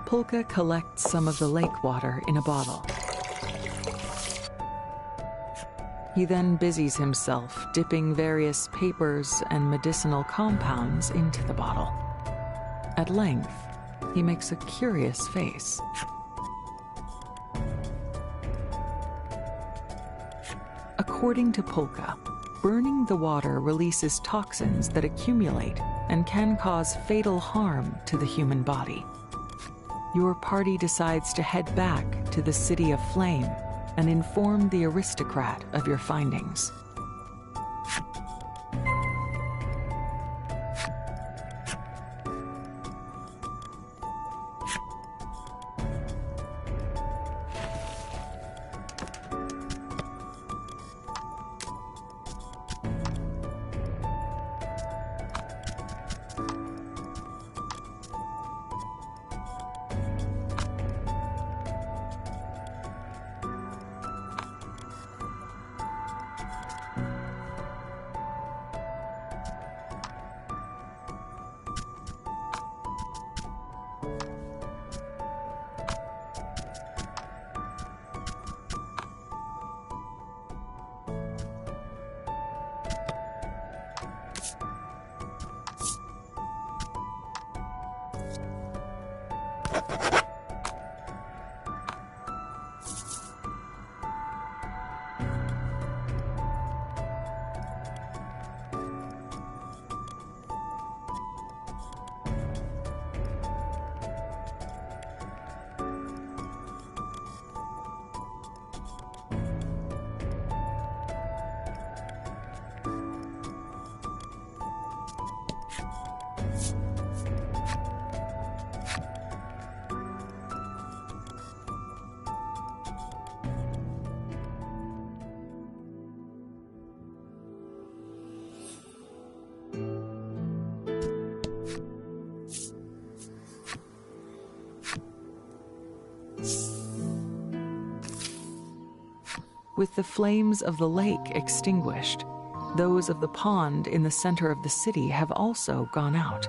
Polka collects some of the lake water in a bottle. He then busies himself dipping various papers and medicinal compounds into the bottle. At length, he makes a curious face. According to Polka, burning the water releases toxins that accumulate and can cause fatal harm to the human body. Your party decides to head back to the City of Flame and inform the aristocrat of your findings. With the flames of the lake extinguished, those of the pond in the center of the city have also gone out.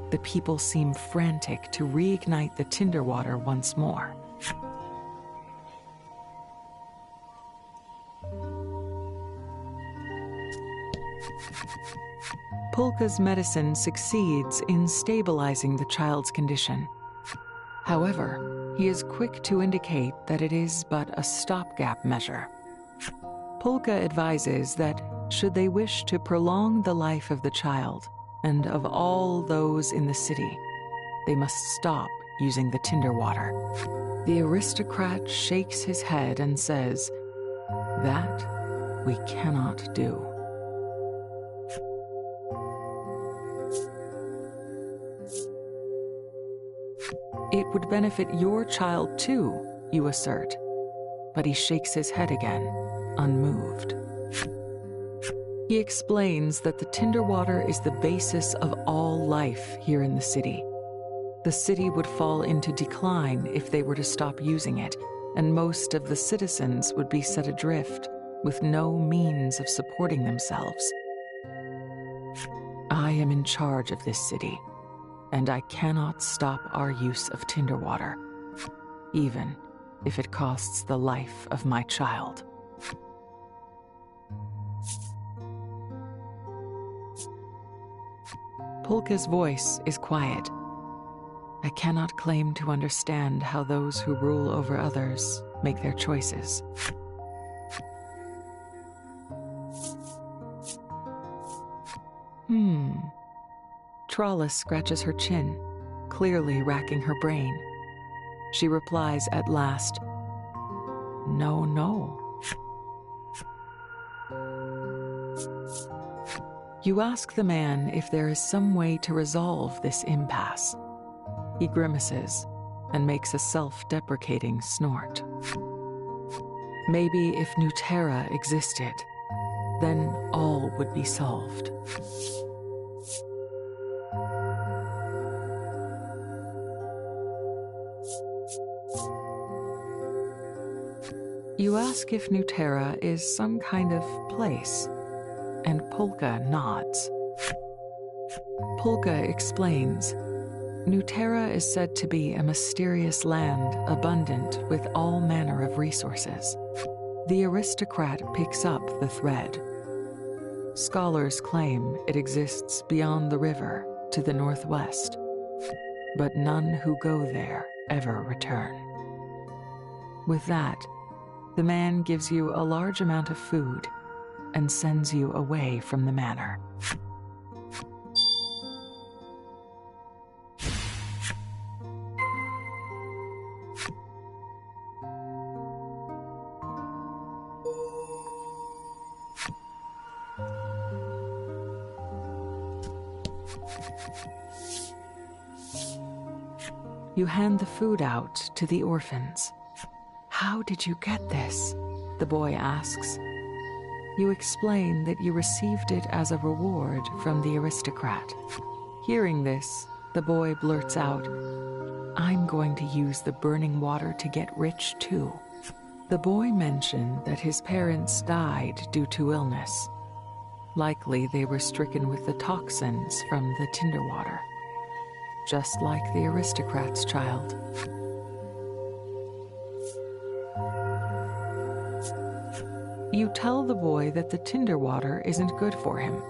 The people seem frantic to reignite the tinder water once more. Polka's medicine succeeds in stabilizing the child's condition. However, he is quick to indicate that it is but a stopgap measure. Polka advises that, should they wish to prolong the life of the child and of all those in the city, they must stop using the tinder water. The aristocrat shakes his head and says, "That we cannot do." "It would benefit your child too," you assert. But he shakes his head again, unmoved. He explains that the tinder water is the basis of all life here in the city. The city would fall into decline if they were to stop using it, and most of the citizens would be set adrift with no means of supporting themselves. I am in charge of this city, and I cannot stop our use of tinder water, even if it costs the life of my child. Polka's voice is quiet. I cannot claim to understand how those who rule over others make their choices. Trala scratches her chin, clearly racking her brain. She replies at last, "No, no." You ask the man if there is some way to resolve this impasse. He grimaces and makes a self-deprecating snort. Maybe if Nuterra existed, then all would be solved. You ask if Nuterra is some kind of place, and Polka nods. Polka explains, Nuterra is said to be a mysterious land abundant with all manner of resources. The aristocrat picks up the thread. Scholars claim it exists beyond the river to the northwest, but none who go there ever return. With that, the man gives you a large amount of food and sends you away from the manor. You hand the food out to the orphans. "How did you get this?" the boy asks. You explain that you received it as a reward from the aristocrat. Hearing this, the boy blurts out, "I'm going to use the burning water to get rich too." The boy mentioned that his parents died due to illness. Likely they were stricken with the toxins from the tinder water, just like the aristocrat's child. You tell the boy that the tinder water isn't good for him,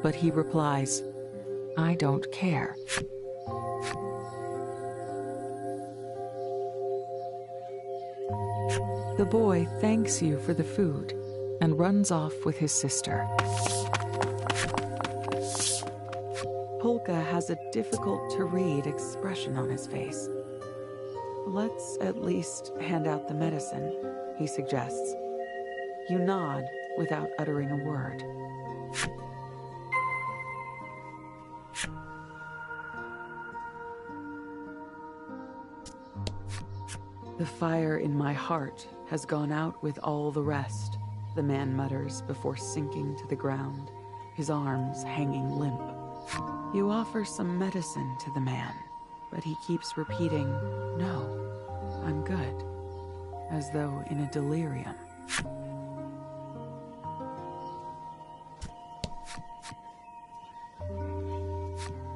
but he replies, "I don't care." The boy thanks you for the food and runs off with his sister. Polka has a difficult-to-read expression on his face. "Let's at least hand out the medicine," he suggests. You nod without uttering a word. "The fire in my heart has gone out with all the rest," the man mutters before sinking to the ground, his arms hanging limp. You offer some medicine to the man, but he keeps repeating, "No, I'm good," as though in a delirium.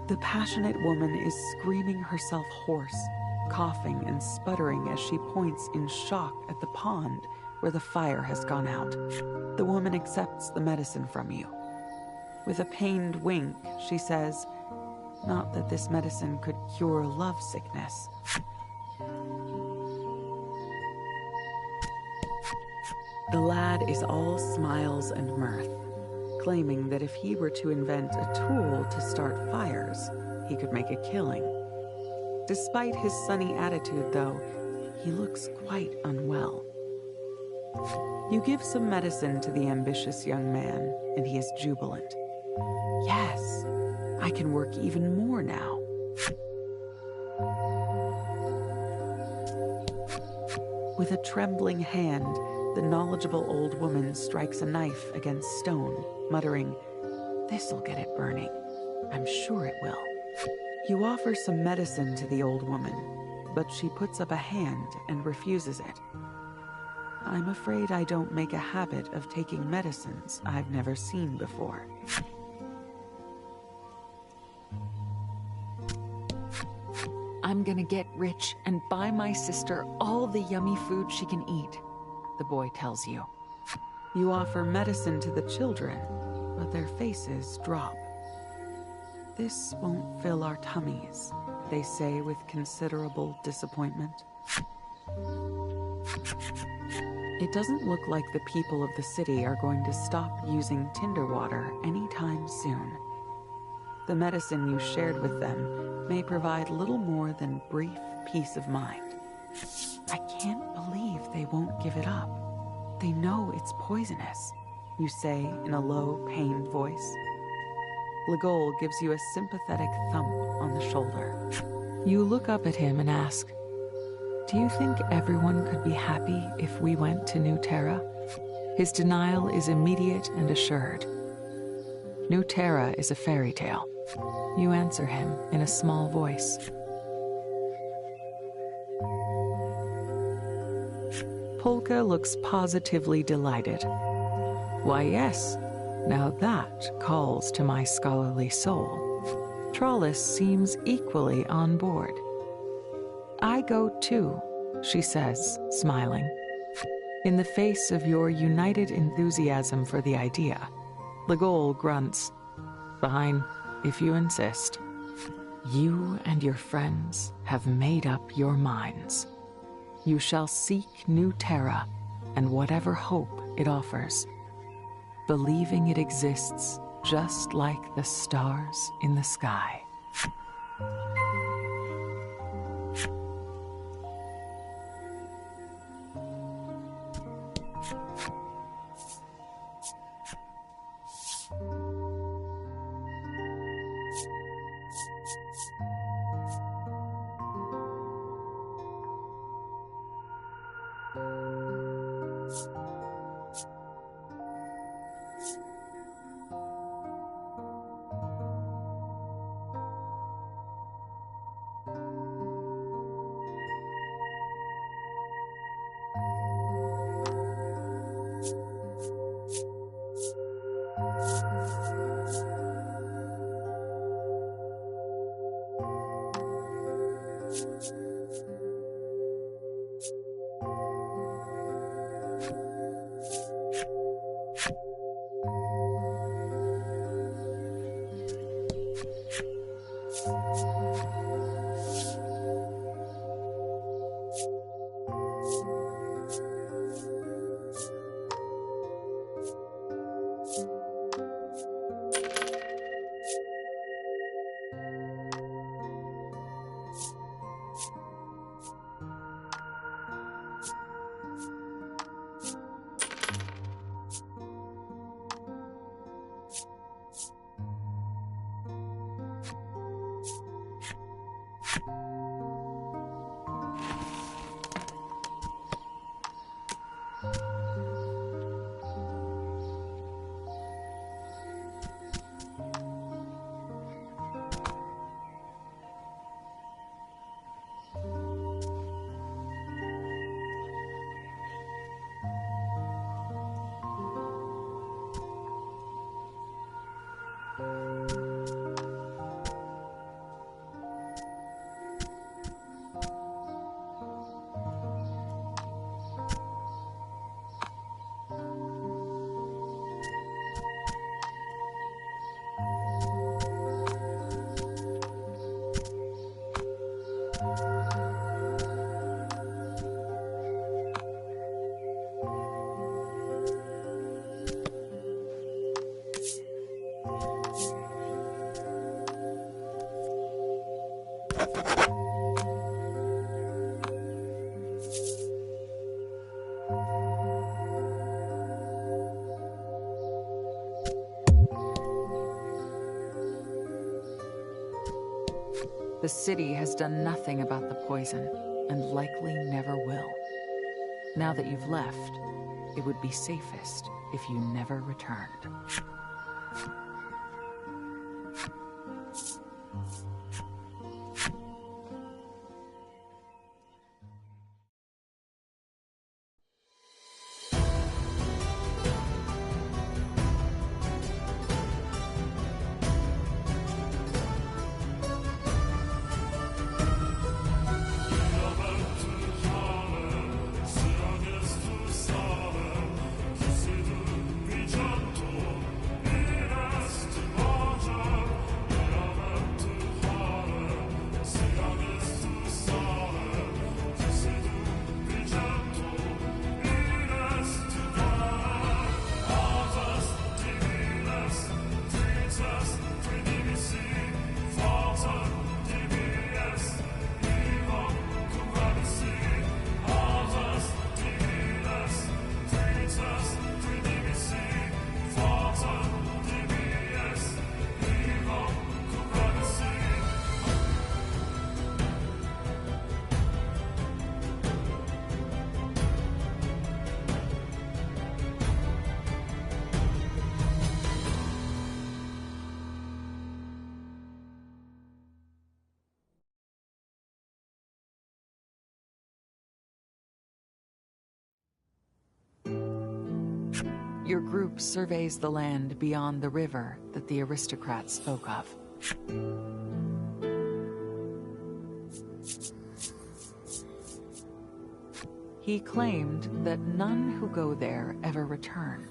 The passionate woman is screaming herself hoarse, coughing and sputtering as she points in shock at the pond where the fire has gone out. The woman accepts the medicine from you. With a pained wink, she says, "Not that this medicine could cure love sickness." The lad is all smiles and mirth, claiming that if he were to invent a tool to start fires, he could make a killing. Despite his sunny attitude, though, he looks quite unwell. You give some medicine to the ambitious young man, and he is jubilant. "Yes, I can work even more now." With a trembling hand, the knowledgeable old woman strikes a knife against stone, muttering, "This'll get it burning. I'm sure it will." You offer some medicine to the old woman, but she puts up a hand and refuses it. "I'm afraid I don't make a habit of taking medicines I've never seen before." "I'm gonna get rich and buy my sister all the yummy food she can eat," the boy tells you. You offer medicine to the children, but their faces drop. "This won't fill our tummies," they say with considerable disappointment. It doesn't look like the people of the city are going to stop using tinder water anytime soon. The medicine you shared with them may provide little more than brief peace of mind. I can't believe they won't give it up. They know it's poisonous, you say in a low, pained voice. Legol gives you a sympathetic thump on the shoulder. You look up at him and ask, "Do you think everyone could be happy if we went to New Terra?" His denial is immediate and assured. New Terra is a fairy tale. You answer him in a small voice. Polka looks positively delighted. Why, yes, now that calls to my scholarly soul. Trollis seems equally on board. I go too, she says, smiling. In the face of your united enthusiasm for the idea, Legol grunts, "Fine, if you insist. You and your friends have made up your minds. You shall seek New Terra and whatever hope it offers, believing it exists just like the stars in the sky." The city has done nothing about the poison, and likely never will. Now that you've left, it would be safest if you never returned. Your group surveys the land beyond the river that the aristocrat spoke of. He claimed that none who go there ever return,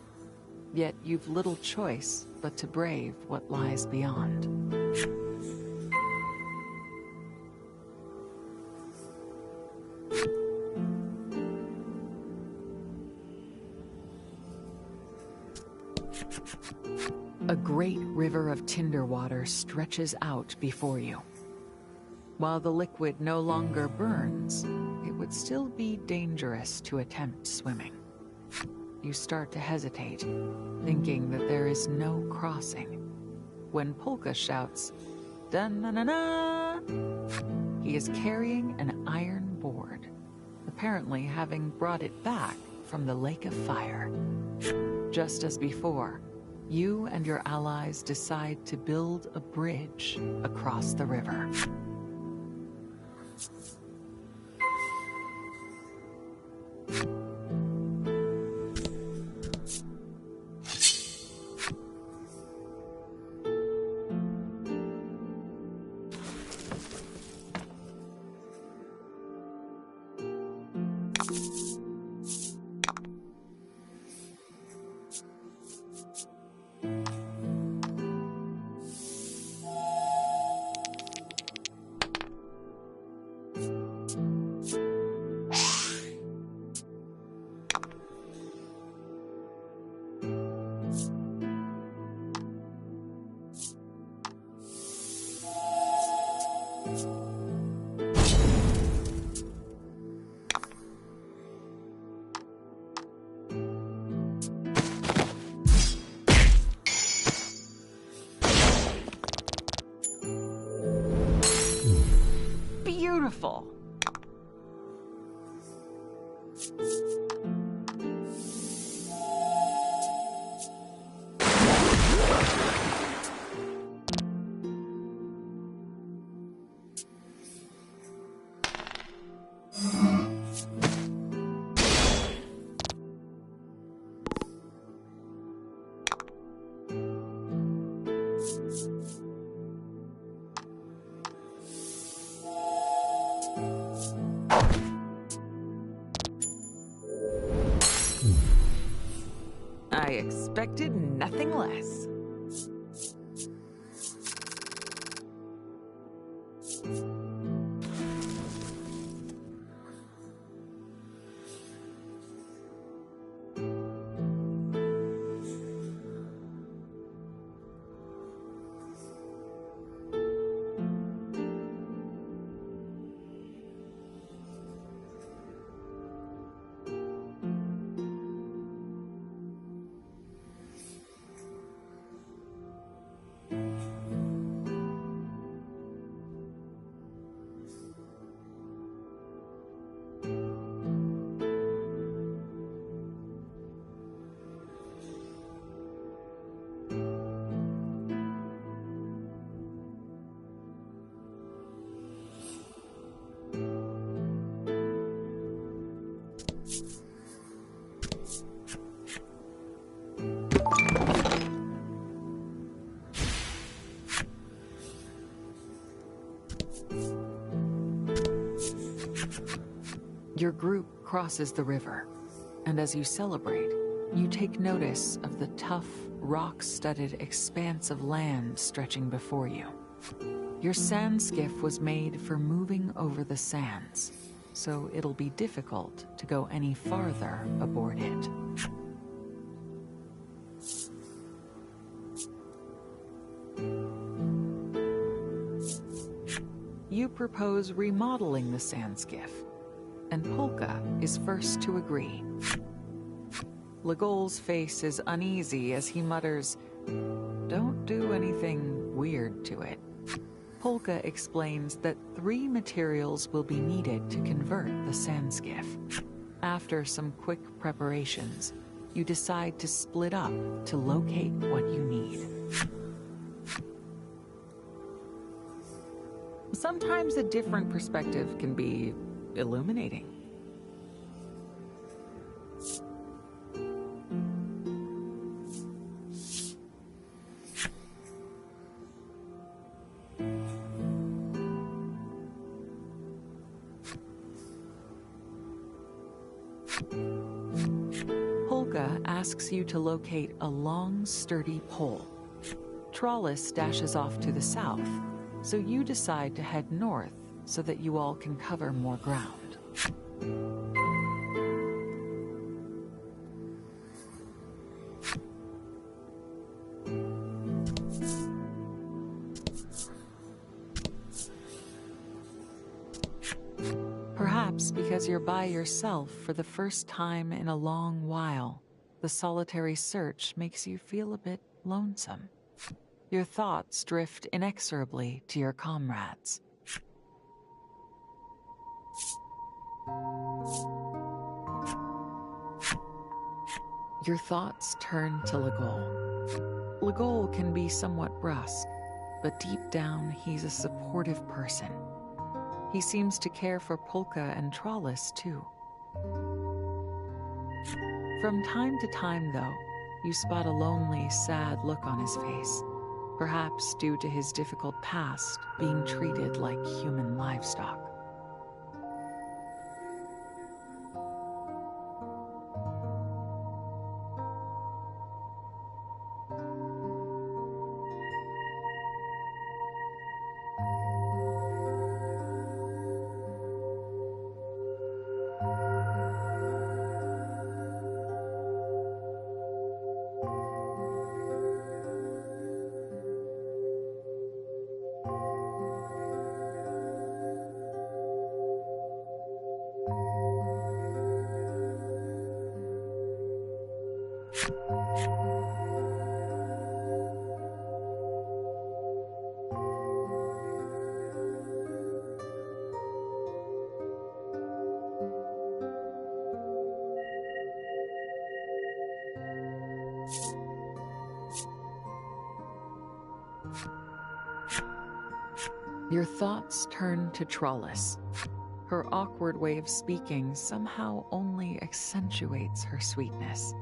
yet you've little choice but to brave what lies beyond. A great river of tinder water stretches out before you. While the liquid no longer burns, it would still be dangerous to attempt swimming. You start to hesitate, thinking that there is no crossing, when Polka shouts, "Da-na-na-na!" He is carrying an iron board, apparently having brought it back from the Lake of Fire. Just as before, you and your allies decide to build a bridge across the river. Beautiful. I expected nothing less. Your group crosses the river, and as you celebrate, you take notice of the tough, rock-studded expanse of land stretching before you. Your sand skiff was made for moving over the sands, so it'll be difficult to go any farther aboard it. You propose remodeling the sand skiff, and Polka is first to agree. Legol's face is uneasy as he mutters, "Don't do anything weird to it." Polka explains that 3 materials will be needed to convert the sand skiff. After some quick preparations, you decide to split up to locate what you need. Sometimes a different perspective can be illuminating. asks you to locate a long, sturdy pole. Trollis dashes off to the south, so you decide to head north so that you all can cover more ground. Perhaps because you're by yourself for the first time in a long while, the solitary search makes you feel a bit lonesome. Your thoughts drift inexorably to your comrades. Your thoughts turn to Legol. Legol can be somewhat brusque, but deep down he's a supportive person. He seems to care for Polka and Trollis too. From time to time, though, you spot a lonely, sad look on his face, perhaps due to his difficult past being treated like human livestock. Your thoughts turn to Trollis. Her awkward way of speaking somehow only accentuates her sweetness.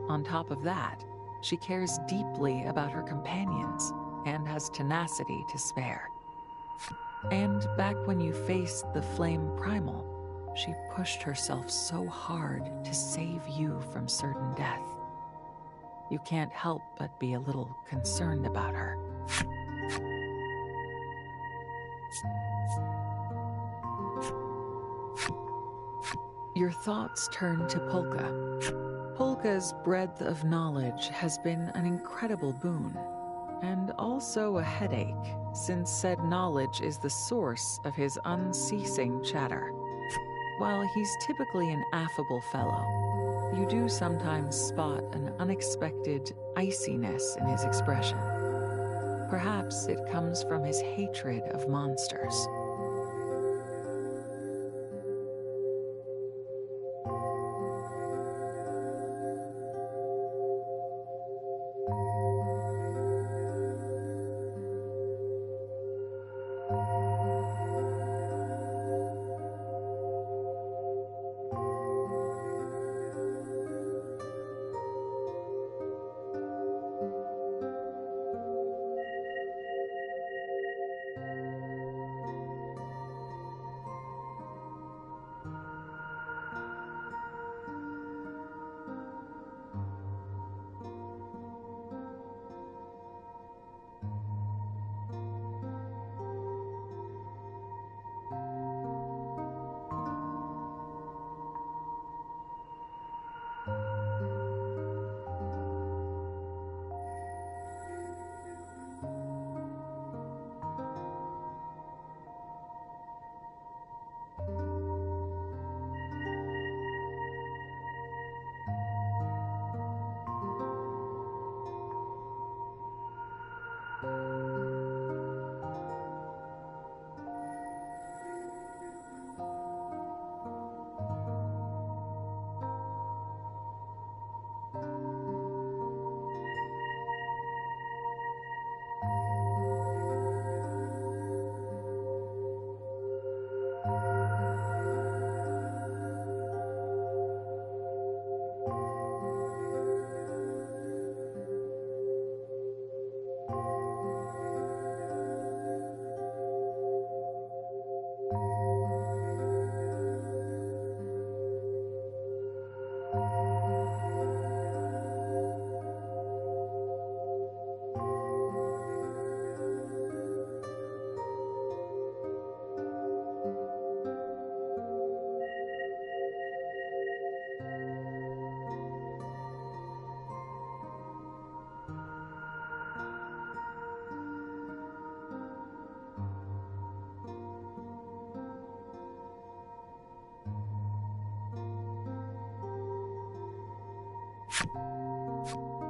On top of that, she cares deeply about her companions and has tenacity to spare. And back when you faced the flame primal, she pushed herself so hard to save you from certain death. You can't help but be a little concerned about her. Your thoughts turn to Polka. Polka's breadth of knowledge has been an incredible boon, and also a headache, since said knowledge is the source of his unceasing chatter. While he's typically an affable fellow, you do sometimes spot an unexpected iciness in his expression. Perhaps it comes from his hatred of monsters.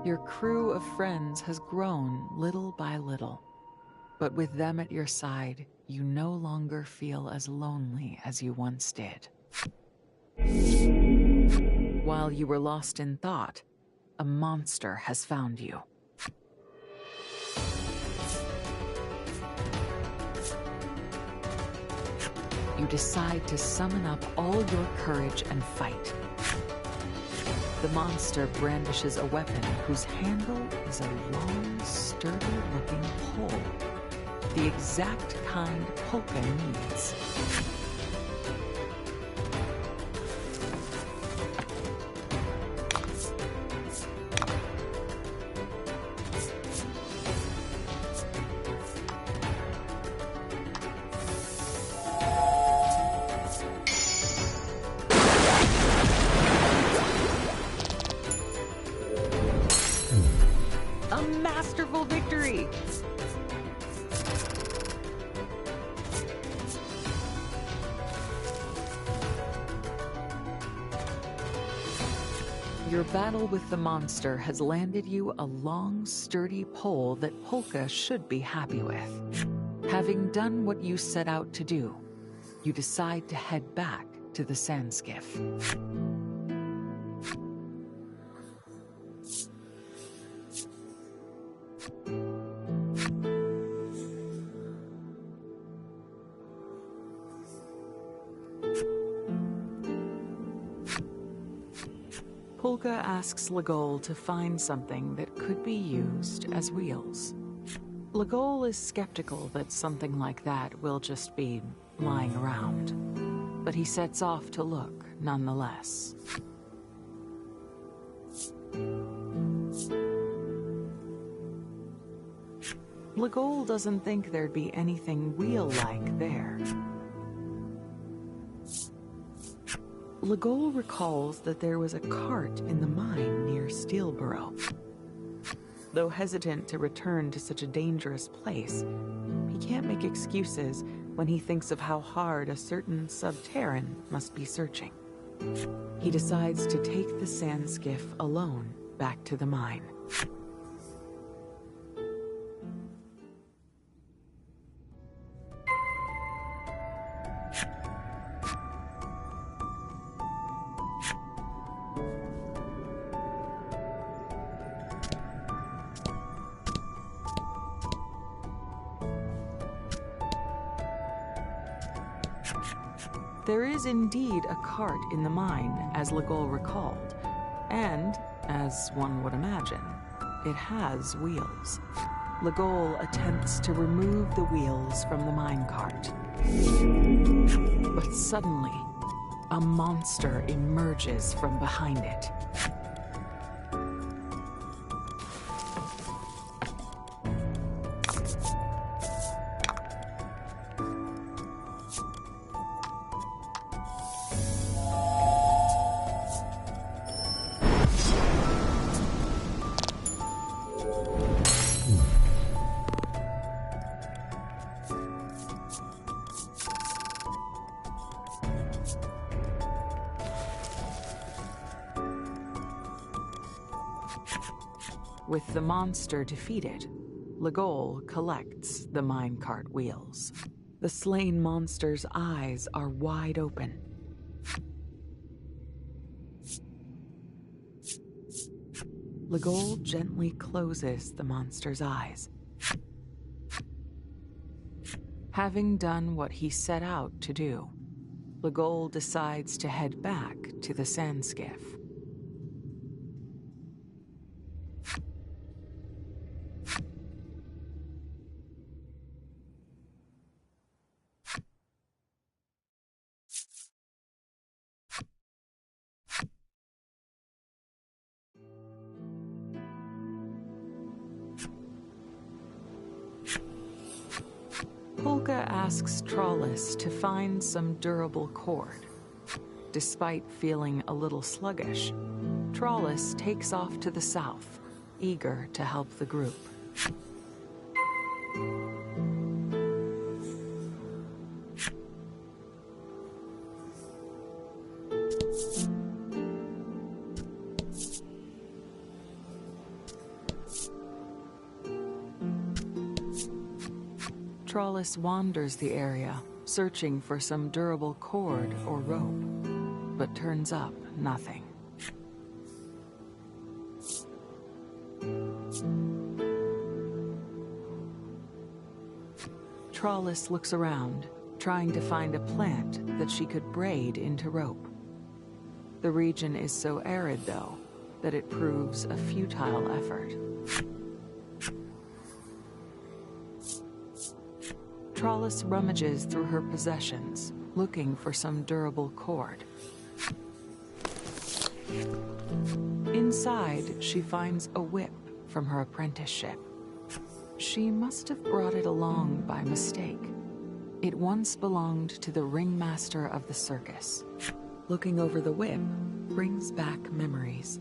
Your crew of friends has grown little by little, but with them at your side, you no longer feel as lonely as you once did. While you were lost in thought, a monster has found you. You decide to summon up all your courage and fight. The monster brandishes a weapon whose handle is a long, sturdy-looking pole, the exact kind Polka needs. A masterful victory! Your battle with the monster has landed you a long, sturdy pole that Polka should be happy with. Having done what you set out to do, you decide to head back to the sand skiff. Polka asks Legol to find something that could be used as wheels. Legol is skeptical that something like that will just be lying around, but he sets off to look nonetheless. Legol doesn't think there'd be anything wheel-like there. Legol recalls that there was a cart in the mine near Steelborough. Though hesitant to return to such a dangerous place, he can't make excuses when he thinks of how hard a certain subterran must be searching. He decides to take the sand skiff alone back to the mine. There is indeed a cart in the mine, as Legol recalled, and, as one would imagine, it has wheels. Legol attempts to remove the wheels from the minecart. But suddenly, a monster emerges from behind it. With the monster defeated, Legol collects the minecart wheels. The slain monster's eyes are wide open. Legol gently closes the monster's eyes. Having done what he set out to do, Legol decides to head back to the sand skiff. Polka asks Trollis to find some durable cord. Despite feeling a little sluggish, Trollis takes off to the south, eager to help the group. Trollis wanders the area, searching for some durable cord or rope, but turns up nothing. Trollis looks around, trying to find a plant that she could braid into rope. The region is so arid, though, that it proves a futile effort. Trollis rummages through her possessions, looking for some durable cord. Inside, she finds a whip from her apprenticeship. She must have brought it along by mistake. It once belonged to the ringmaster of the circus. Looking over the whip brings back memories.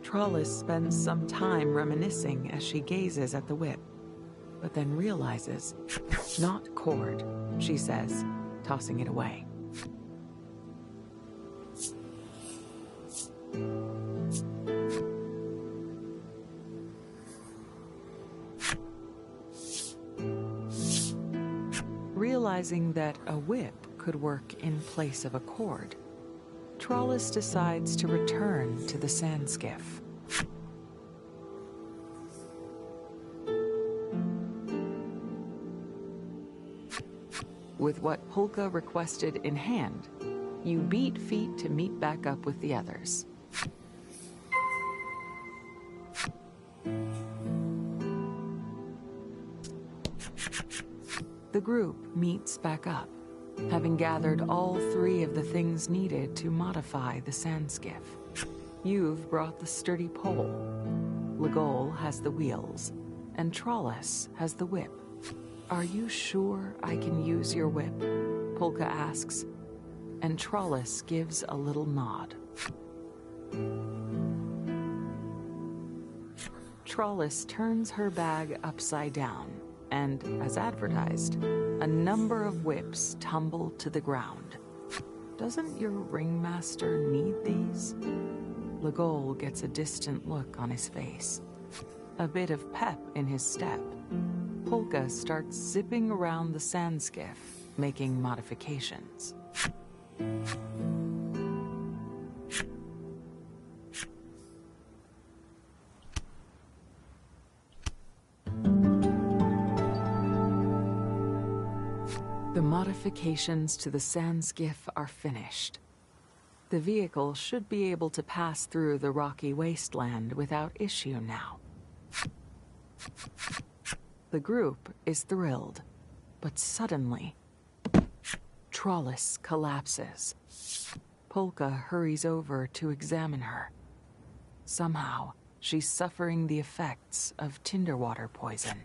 Trollis spends some time reminiscing as she gazes at the whip, but then realizes, "Not cord," she says, tossing it away. Realizing that a whip could work in place of a cord, Trollis decides to return to the sand skiff. With what Polka requested in hand, you beat feet to meet back up with the others. The group meets back up, having gathered all three of the things needed to modify the sand skiff. You've brought the sturdy pole, Legol has the wheels, and Trollis has the whip. "Are you sure I can use your whip?" Polka asks, and Trollis gives a little nod. Trollis turns her bag upside down, and, as advertised, a number of whips tumble to the ground. "Doesn't your ringmaster need these?" Legol gets a distant look on his face. A bit of pep in his step, Polka starts zipping around the sand skiff, making modifications. The modifications to the sand skiff are finished. The vehicle should be able to pass through the rocky wasteland without issue now. The group is thrilled, but suddenly, Trollis collapses. Polka hurries over to examine her. Somehow, she's suffering the effects of tinderwater poison.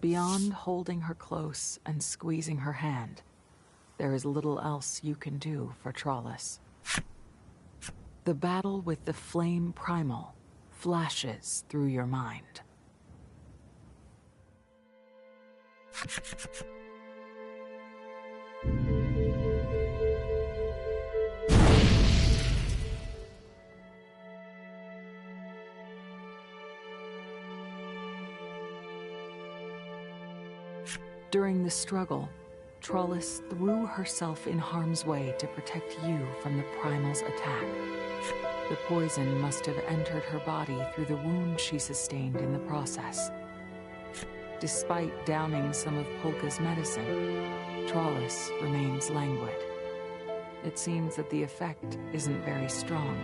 Beyond holding her close and squeezing her hand, there is little else you can do for Trollis. The battle with the flame primal flashes through your mind. During the struggle, Trollis threw herself in harm's way to protect you from the primal's attack. The poison must have entered her body through the wound she sustained in the process. Despite downing some of Polka's medicine, Trollis remains languid. It seems that the effect isn't very strong.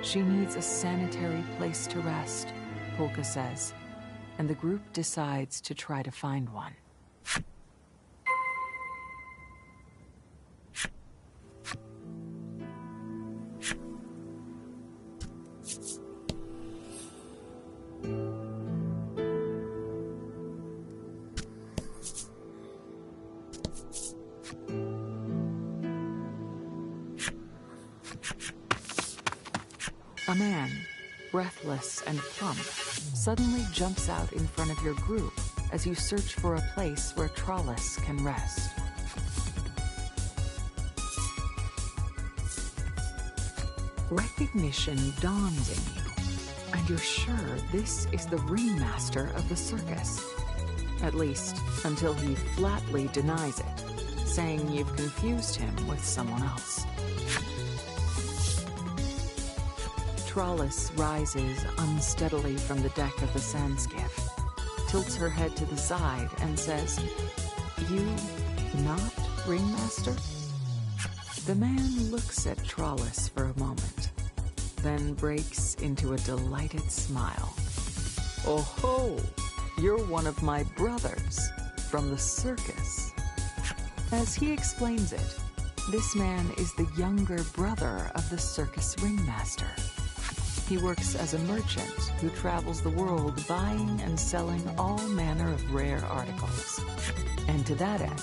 She needs a sanitary place to rest, Polka says, and the group decides to try to find one. A man, breathless and plump, suddenly jumps out in front of your group as you search for a place where Trollus can rest. Recognition dawns in you, and you're sure this is the ringmaster of the circus. At least, until he flatly denies it, saying you've confused him with someone else. Trollus rises unsteadily from the deck of the sand skiff, tilts her head to the side, and says, "You not ringmaster?" The man looks at Trollus for a moment, then breaks into a delighted smile. "Oh ho! You're one of my brothers from the circus." As he explains it, this man is the younger brother of the circus ringmaster. He works as a merchant who travels the world buying and selling all manner of rare articles. And to that end,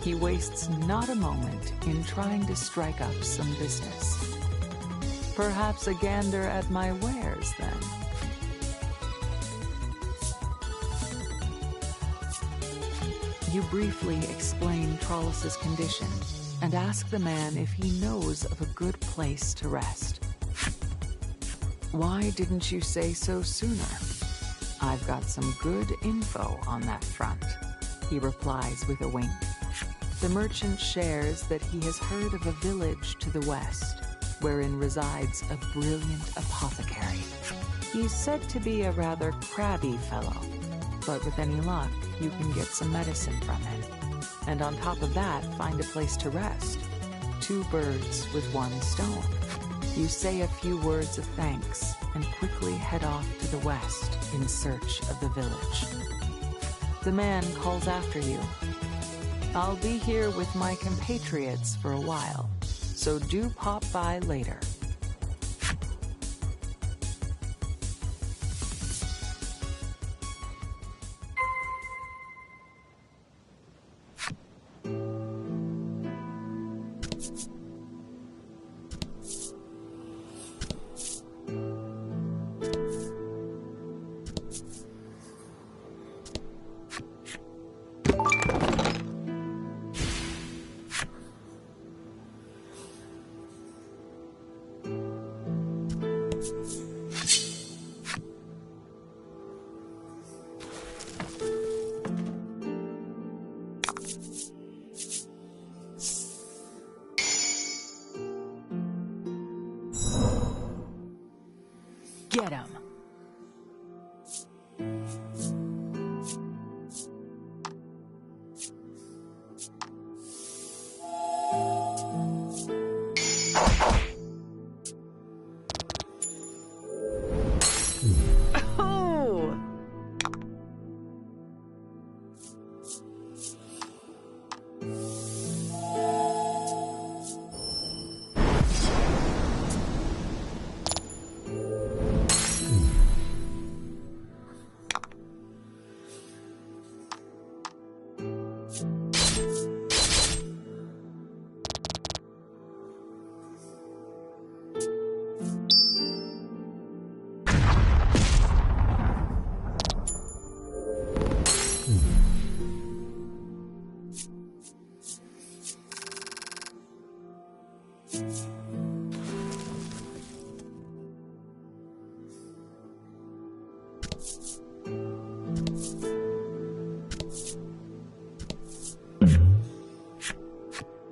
he wastes not a moment in trying to strike up some business. Perhaps a gander at my wares, then. You briefly explain Trollus's condition and ask the man if he knows of a good place to rest. "Why didn't you say so sooner? I've got some good info on that front," he replies with a wink. The merchant shares that he has heard of a village to the west, wherein resides a brilliant apothecary. He's said to be a rather crabby fellow, but with any luck, you can get some medicine from him. And on top of that, find a place to rest. 2 birds with 1 stone. You say a few words of thanks and quickly head off to the west in search of the village. The man calls after you. "I'll be here with my compatriots for a while, so do pop by later." Get him! Oh!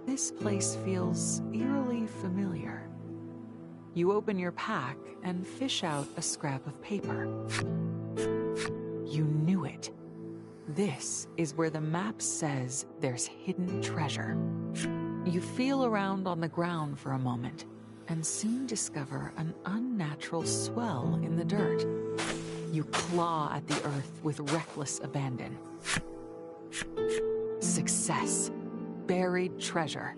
This place feels eerily familiar. You open your pack and fish out a scrap of paper. You knew it. This is where the map says there's hidden treasure. You feel around on the ground for a moment and soon discover an unnatural swell in the dirt. You claw at the earth with reckless abandon. Success. Buried treasure.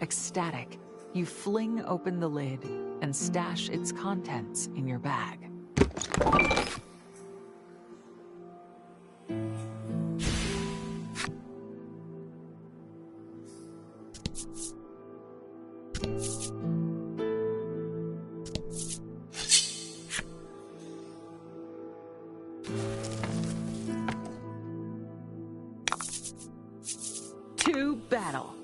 Ecstatic, you fling open the lid and stash its contents in your bag. battle.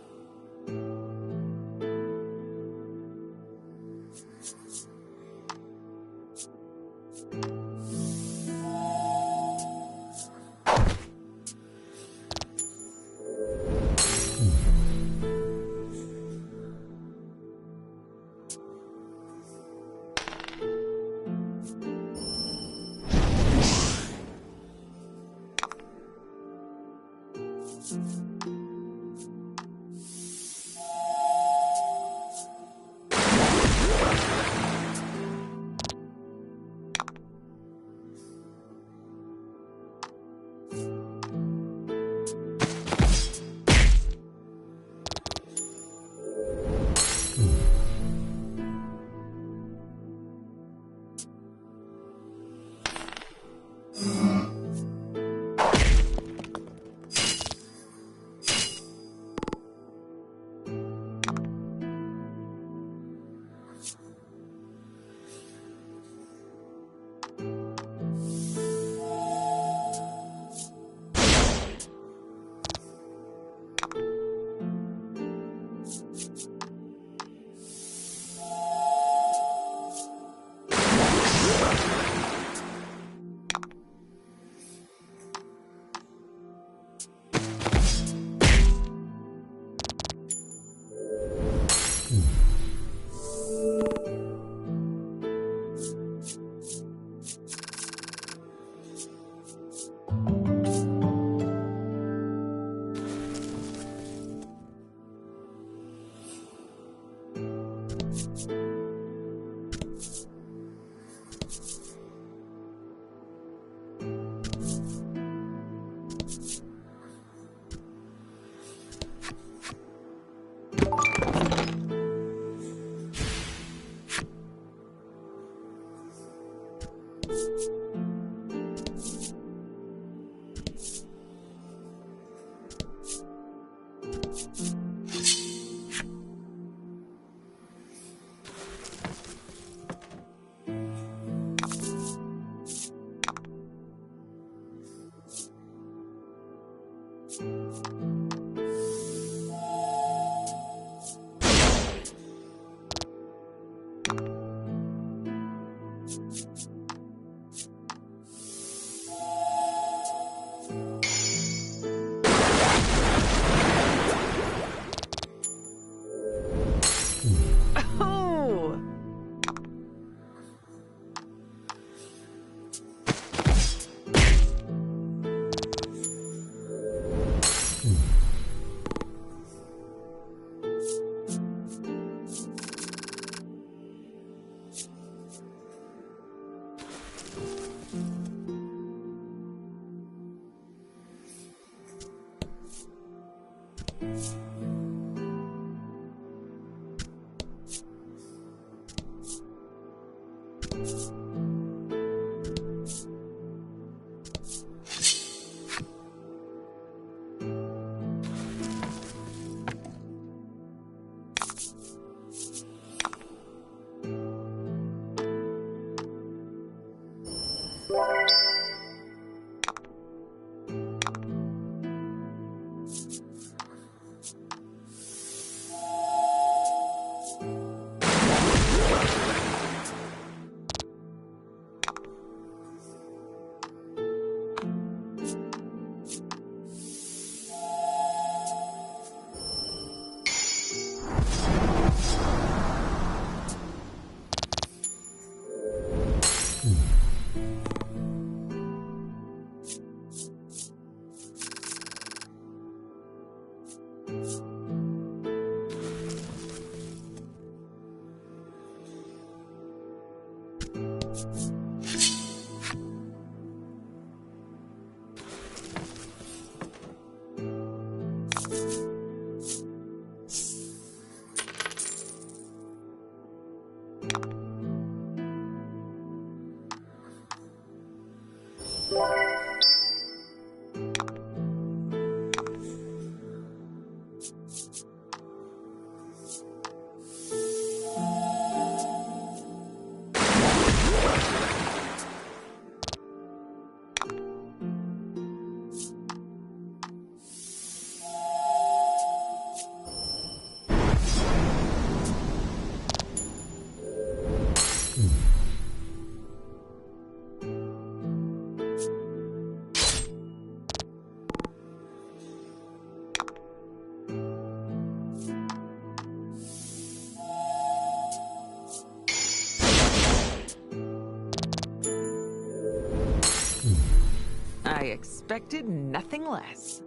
I expected nothing less.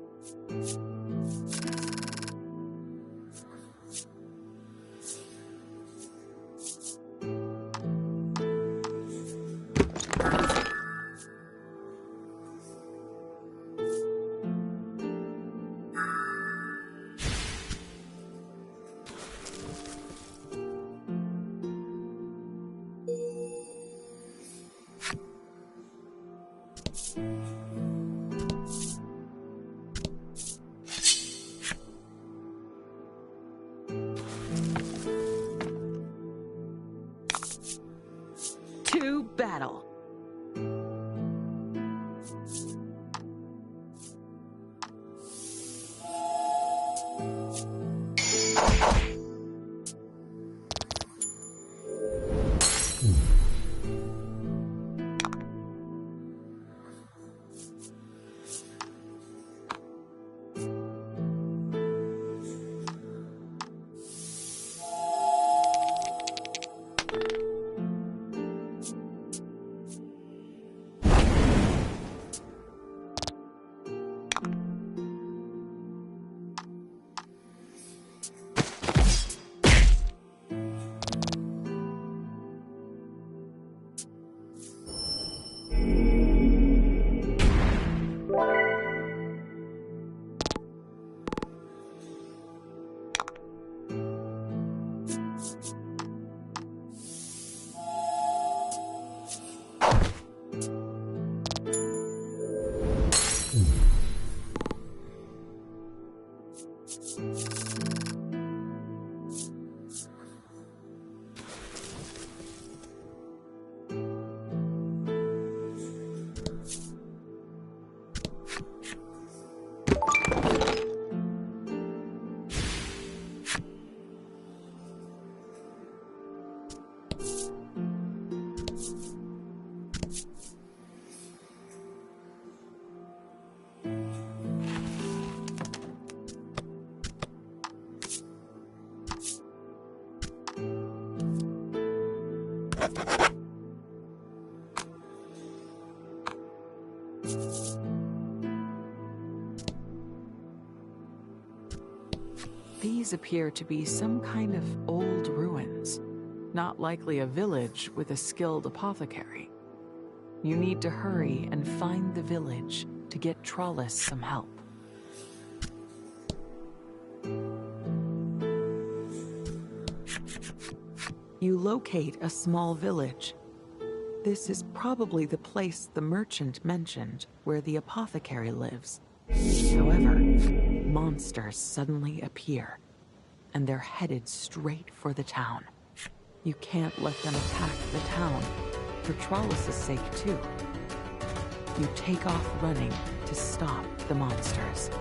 To battle. These appear to be some kind of old ruins, not likely a village with a skilled apothecary. You need to hurry and find the village to get Trollis some help. You locate a small village. This is probably the place the merchant mentioned where the apothecary lives. However, monsters suddenly appear, and they're headed straight for the town. You can't let them attack the town, for Trollis' sake too. You take off running to stop the monsters.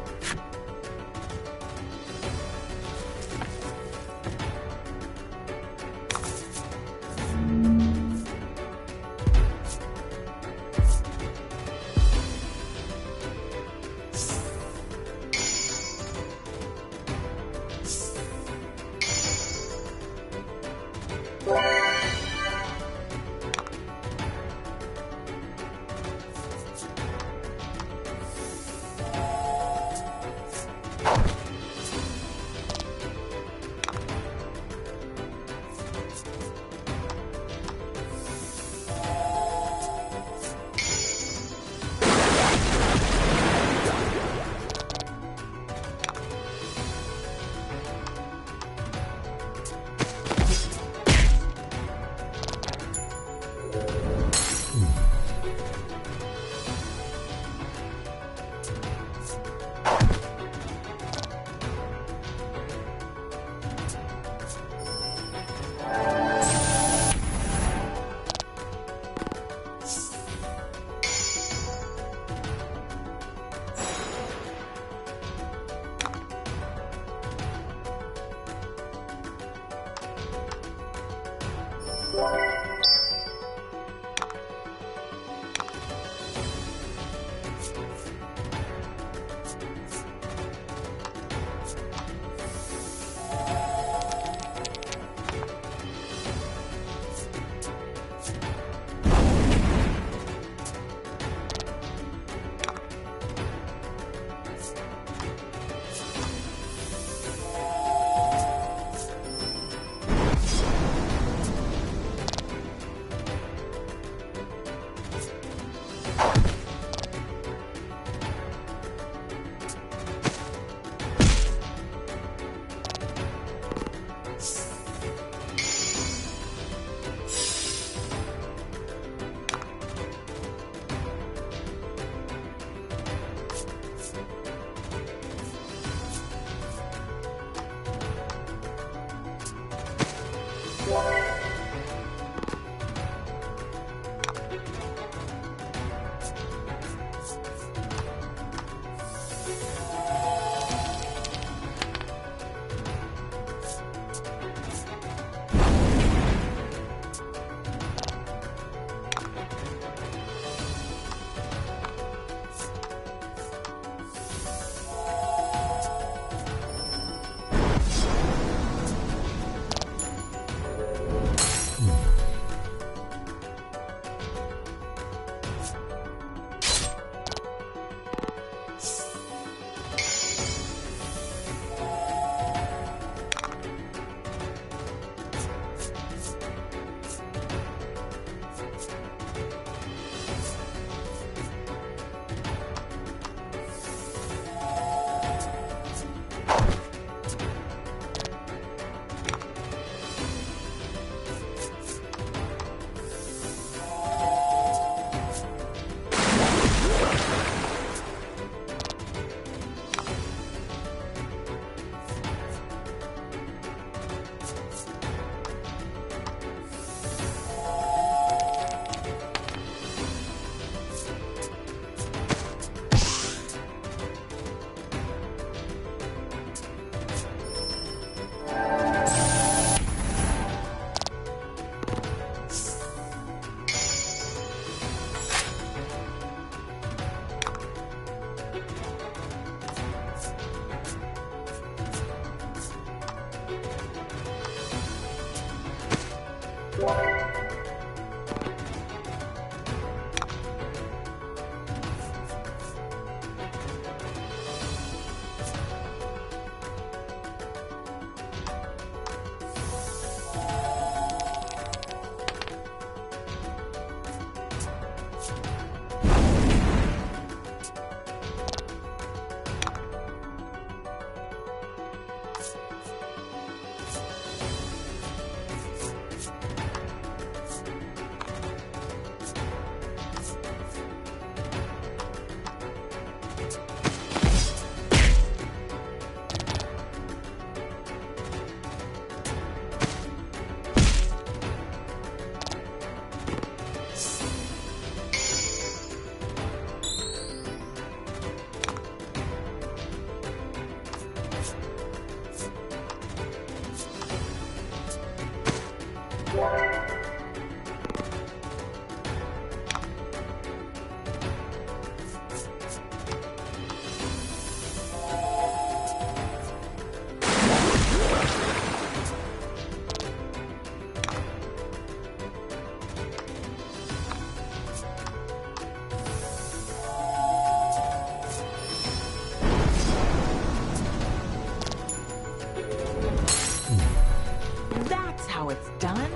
That's how it's done?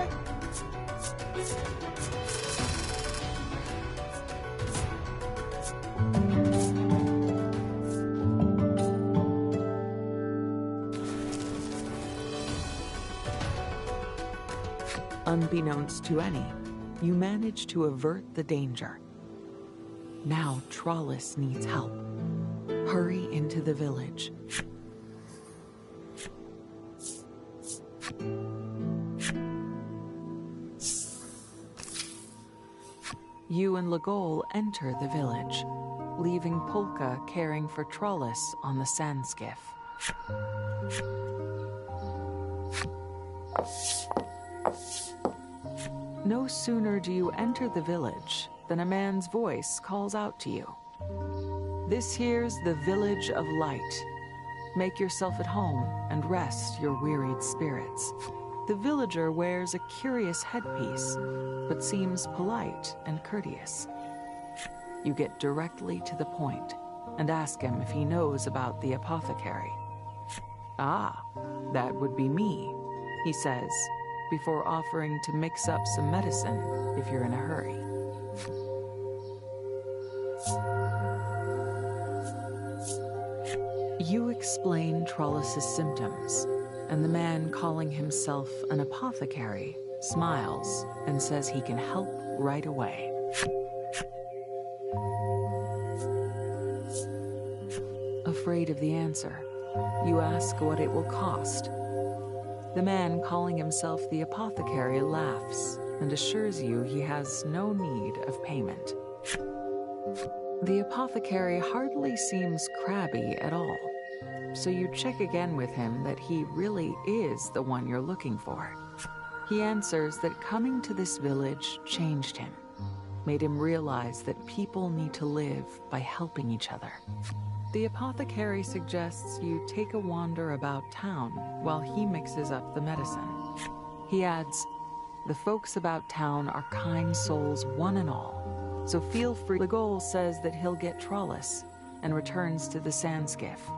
Unbeknownst to any, you manage to avert the danger. Now Trollus needs help. Hurry into the village. You and Legol enter the village, leaving Polka caring for Trollus on the sand skiff. No sooner do you enter the village than a man's voice calls out to you. This here's the Village of Light. Make yourself at home and rest your wearied spirits. The villager wears a curious headpiece, but seems polite and courteous. You get directly to the point and ask him if he knows about the apothecary. Ah, that would be me, he says, before offering to mix up some medicine if you're in a hurry. You explain Trollus's symptoms, and the man calling himself an apothecary smiles and says he can help right away. Afraid of the answer, you ask what it will cost. The man calling himself the apothecary laughs and assures you he has no need of payment. The apothecary hardly seems crabby at all, so you check again with him that he really is the one you're looking for. He answers that coming to this village changed him, made him realize that people need to live by helping each other. The apothecary suggests you take a wander about town while he mixes up the medicine. He adds, the folks about town are kind souls one and all, so feel free. Legol says that he'll get Trollus and returns to the sand skiff.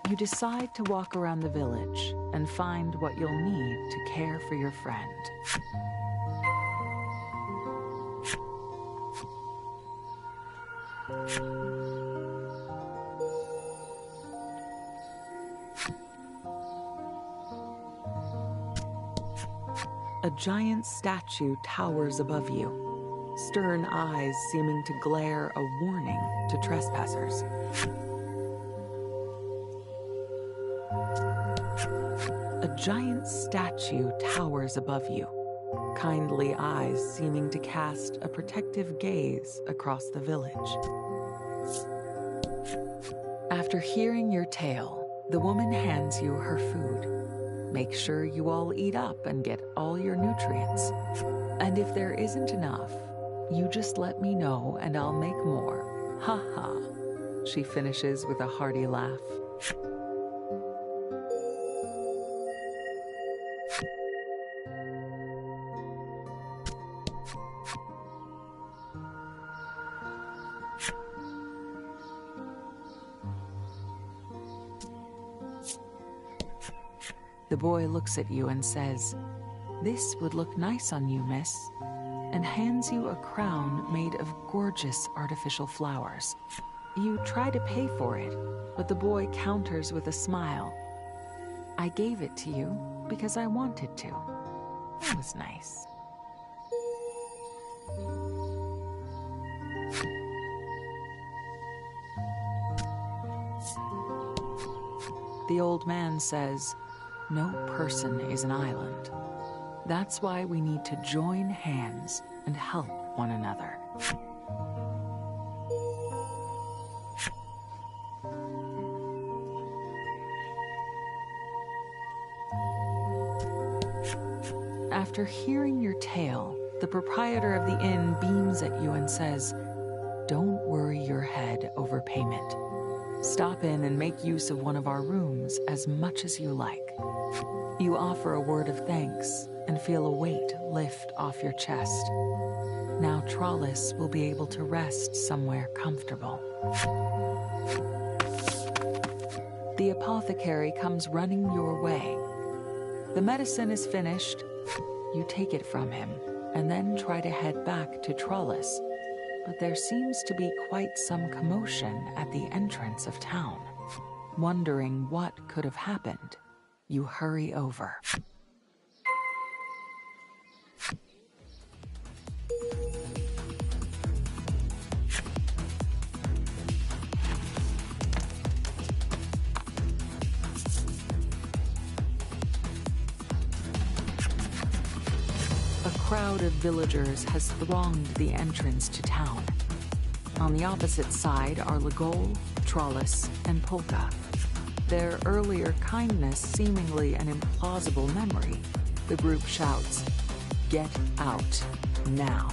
You decide to walk around the village and find what you'll need to care for your friend. A giant statue towers above you, stern eyes seeming to glare a warning to trespassers. A giant statue towers above you, kindly eyes seeming to cast a protective gaze across the village. After hearing your tale, the woman hands you her food. Make sure you all eat up and get all your nutrients. And if there isn't enough, you just let me know and I'll make more. Ha ha. She finishes with a hearty laugh. The boy looks at you and says, "This would look nice on you, miss," and hands you a crown made of gorgeous artificial flowers. You try to pay for it, but the boy counters with a smile. "I gave it to you because I wanted to. That was nice." The old man says, "No person is an island. That's why we need to join hands and help one another." After hearing your tale, the proprietor of the inn beams at you and says, "Don't worry your head over payment. Stop in and make use of one of our rooms as much as you like." You offer a word of thanks and feel a weight lift off your chest. Now Trollis will be able to rest somewhere comfortable. The apothecary comes running your way. The medicine is finished. You take it from him and then try to head back to Trollis, but there seems to be quite some commotion at the entrance of town. Wondering what could have happened, you hurry over. A crowd of villagers has thronged the entrance to town. On the opposite side are Legol, Trollis, and Polka. Their earlier kindness seemingly an implausible memory, the group shouts, "Get out, now."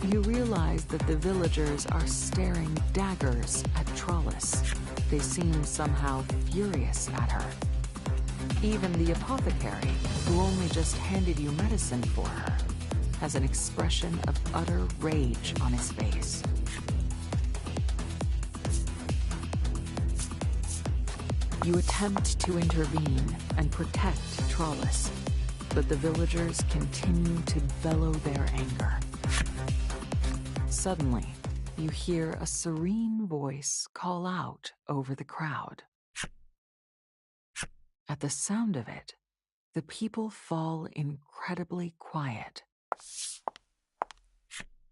You realize that the villagers are staring daggers at Trollis. They seem somehow furious at her. Even the apothecary, who only just handed you medicine for her, has an expression of utter rage on his face. You attempt to intervene and protect Trollis, but the villagers continue to bellow their anger. Suddenly, you hear a serene voice call out over the crowd. At the sound of it, the people fall incredibly quiet.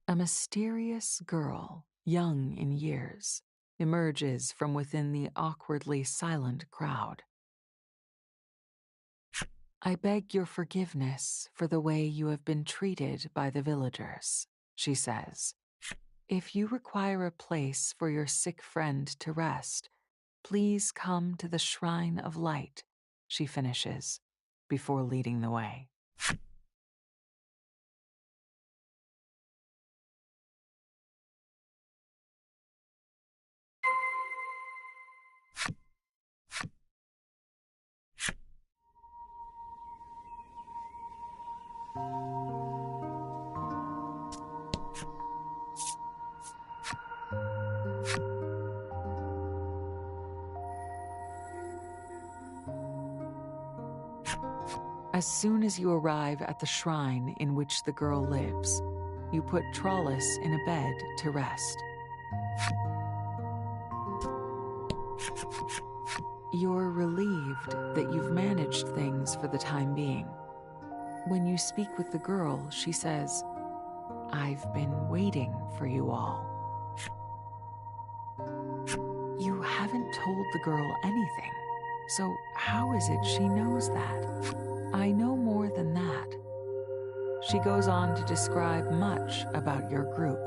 A mysterious girl, young in years, emerges from within the awkwardly silent crowd. "I beg your forgiveness for the way you have been treated by the villagers," she says. "If you require a place for your sick friend to rest, please come to the Shrine of Light," she finishes, before leading the way. As soon as you arrive at the shrine in which the girl lives, you put Trollis in a bed to rest. You're relieved that you've managed things for the time being. When you speak with the girl, she says, "I've been waiting for you all." You haven't told the girl anything, so how is it she knows that? "I know more than that." She goes on to describe much about your group.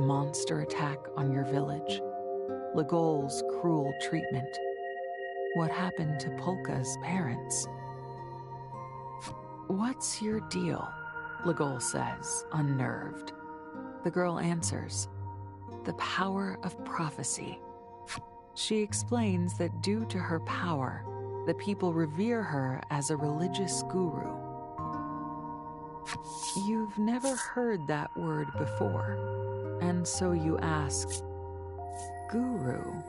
monster attack on your village? Legol's cruel treatment? What happened to Polka's parents? What's your deal? Legol says, unnerved. The girl answers, the power of prophecy. She explains that due to her power, the people revere her as a religious guru. You've never heard that word before, and so you ask, guru?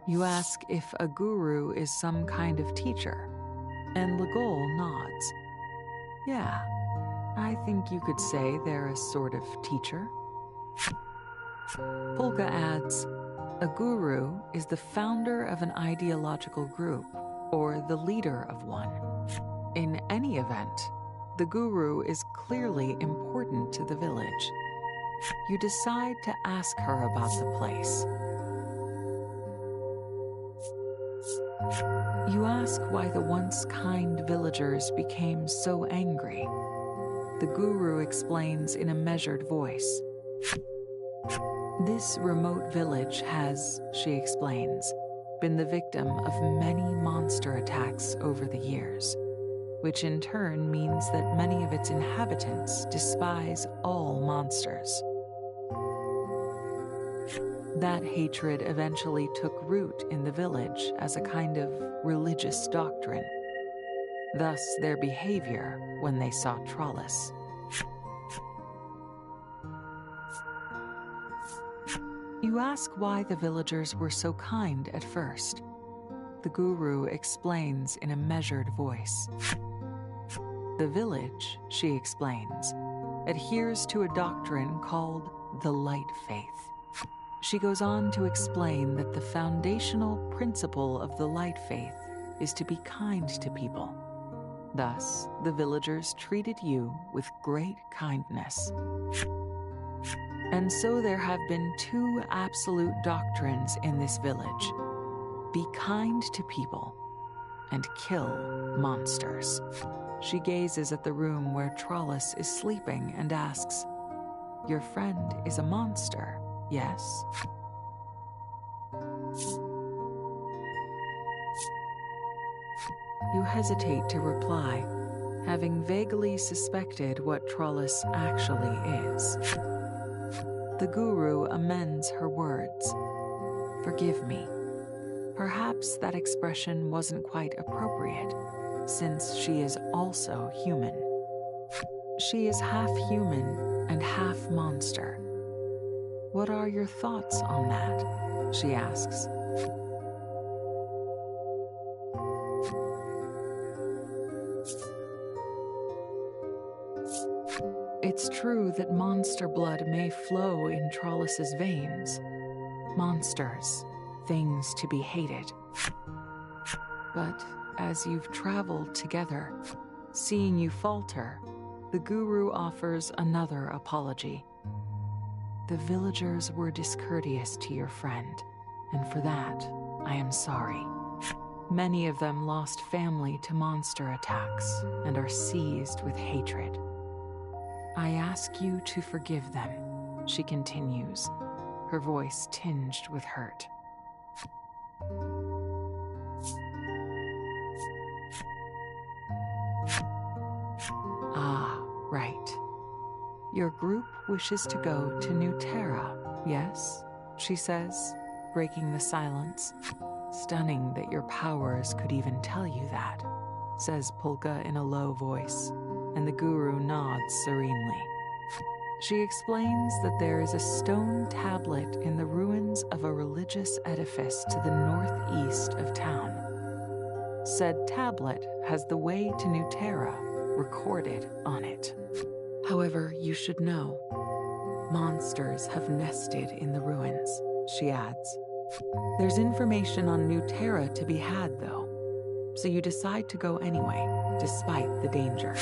You ask if a guru is some kind of teacher, and Legol nods. Yeah, I think you could say they're a sort of teacher. Polka adds, a guru is the founder of an ideological group, or the leader of one. In any event, the guru is clearly important to the village. You decide to ask her about the place. You ask why the once kind villagers became so angry. The guru explains in a measured voice. This remote village has, she explains, been the victim of many monster attacks over the years, which in turn means that many of its inhabitants despise all monsters. That hatred eventually took root in the village as a kind of religious doctrine. Thus their behavior when they saw Trollis. You ask why the villagers were so kind at first. The guru explains in a measured voice. The village, she explains, adheres to a doctrine called the Light Faith. She goes on to explain that the foundational principle of the Light Faith is to be kind to people. Thus, the villagers treated you with great kindness. And so there have been two absolute doctrines in this village. Be kind to people and kill monsters. She gazes at the room where Trollis is sleeping and asks, your friend is a monster, yes? You hesitate to reply, having vaguely suspected what Trollis actually is. The guru amends her words. Forgive me. Perhaps that expression wasn't quite appropriate, since she is also human. She is half human and half monster. What are your thoughts on that? She asks. It's true that monster blood may flow in Trollis's veins. Monsters, things to be hated. But as you've traveled together, seeing you falter, the guru offers another apology. The villagers were discourteous to your friend, and for that, I am sorry. Many of them lost family to monster attacks and are seized with hatred. I ask you to forgive them, she continues, her voice tinged with hurt. Ah, right. Your group wishes to go to New Terra, yes? She says, breaking the silence. Stunning that your powers could even tell you that, says Polka in a low voice, and the guru nods serenely. She explains that there is a stone tablet in the ruins of a religious edifice to the northeast of town. Said tablet has the way to New Terra recorded on it. However, you should know, monsters have nested in the ruins, she adds. There's information on New Terra to be had, though, so you decide to go anyway, despite the danger.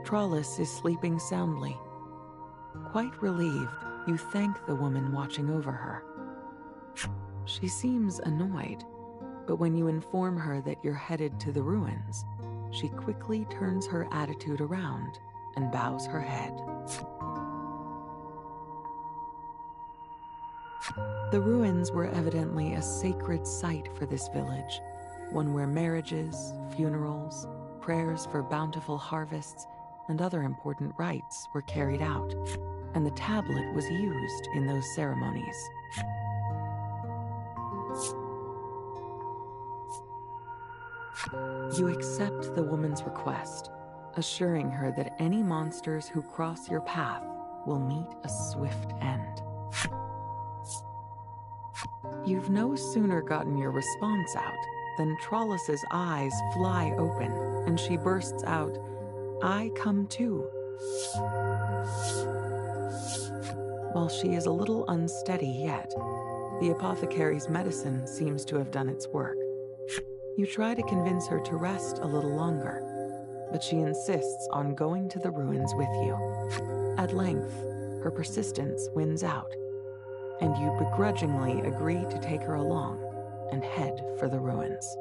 Trollis is sleeping soundly. Quite relieved, you thank the woman watching over her. She seems annoyed, but when you inform her that you're headed to the ruins, she quickly turns her attitude around and bows her head. The ruins were evidently a sacred site for this village, one where marriages, funerals, prayers for bountiful harvests, and other important rites were carried out, and the tablet was used in those ceremonies. You accept the woman's request, assuring her that any monsters who cross your path will meet a swift end. You've no sooner gotten your response out than Trollus's eyes fly open, and she bursts out, "I come too." While she is a little unsteady yet, the apothecary's medicine seems to have done its work. You try to convince her to rest a little longer, but she insists on going to the ruins with you. At length, her persistence wins out, and you begrudgingly agree to take her along and head for the ruins.